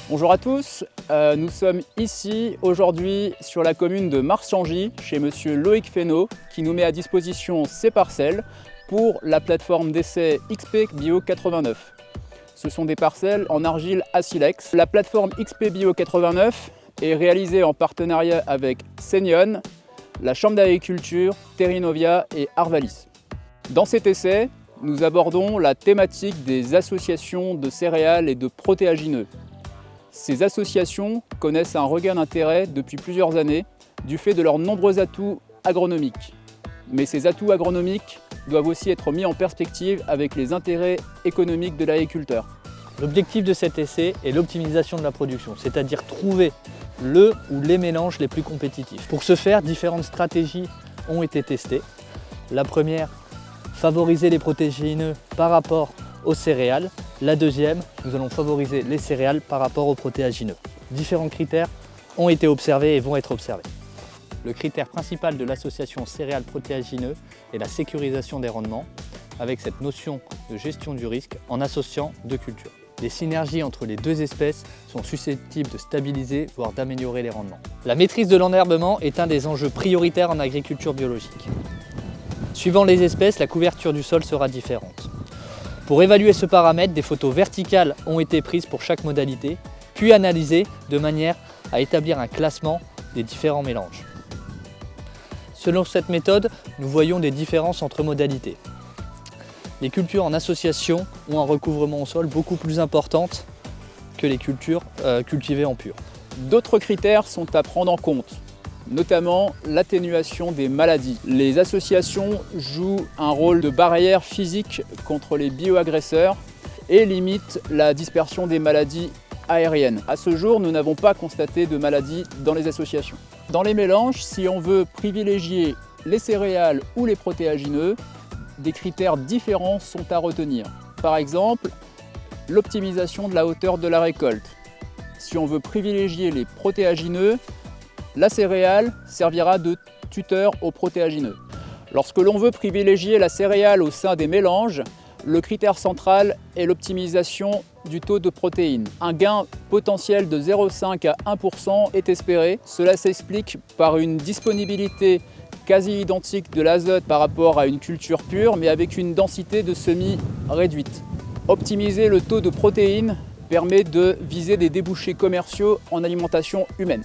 Bonjour à tous, nous sommes ici aujourd'hui sur la commune de Marchangy chez monsieur Loïc Fesneau qui nous met à disposition ses parcelles pour la plateforme d'essai XP Bio 89. Ce sont des parcelles en argile à silex. La plateforme XP Bio 89 est réalisée en partenariat avec Senion, la Chambre d'agriculture, Terrinovia et Arvalis. Dans cet essai, nous abordons la thématique des associations de céréales et de protéagineux. Ces associations connaissent un regain d'intérêt depuis plusieurs années du fait de leurs nombreux atouts agronomiques. Mais ces atouts agronomiques doivent aussi être mis en perspective avec les intérêts économiques de l'agriculteur. L'objectif de cet essai est l'optimisation de la production, c'est-à-dire trouver le ou les mélanges les plus compétitifs. Pour ce faire, différentes stratégies ont été testées. La première, favoriser les protéagineux par rapport aux céréales. La deuxième, nous allons favoriser les céréales par rapport aux protéagineux. Différents critères ont été observés et vont être observés. Le critère principal de l'association céréales-protéagineux est la sécurisation des rendements, avec cette notion de gestion du risque en associant deux cultures. Les synergies entre les deux espèces sont susceptibles de stabiliser, voire d'améliorer les rendements. La maîtrise de l'enherbement est un des enjeux prioritaires en agriculture biologique. Suivant les espèces, la couverture du sol sera différente. Pour évaluer ce paramètre, des photos verticales ont été prises pour chaque modalité, puis analysées de manière à établir un classement des différents mélanges. Selon cette méthode, nous voyons des différences entre modalités. Les cultures en association ont un recouvrement au sol beaucoup plus important que les cultures cultivées en pur. D'autres critères sont à prendre en compte, notamment l'atténuation des maladies. Les associations jouent un rôle de barrière physique contre les bioagresseurs et limitent la dispersion des maladies aériennes. À ce jour, nous n'avons pas constaté de maladies dans les associations. Dans les mélanges, si on veut privilégier les céréales ou les protéagineux, des critères différents sont à retenir. Par exemple, l'optimisation de la hauteur de la récolte. Si on veut privilégier les protéagineux, la céréale servira de tuteur aux protéagineux. Lorsque l'on veut privilégier la céréale au sein des mélanges, le critère central est l'optimisation du taux de protéines. Un gain potentiel de 0,5 à 1% est espéré. Cela s'explique par une disponibilité quasi identique de l'azote par rapport à une culture pure, mais avec une densité de semis réduite. Optimiser le taux de protéines permet de viser des débouchés commerciaux en alimentation humaine.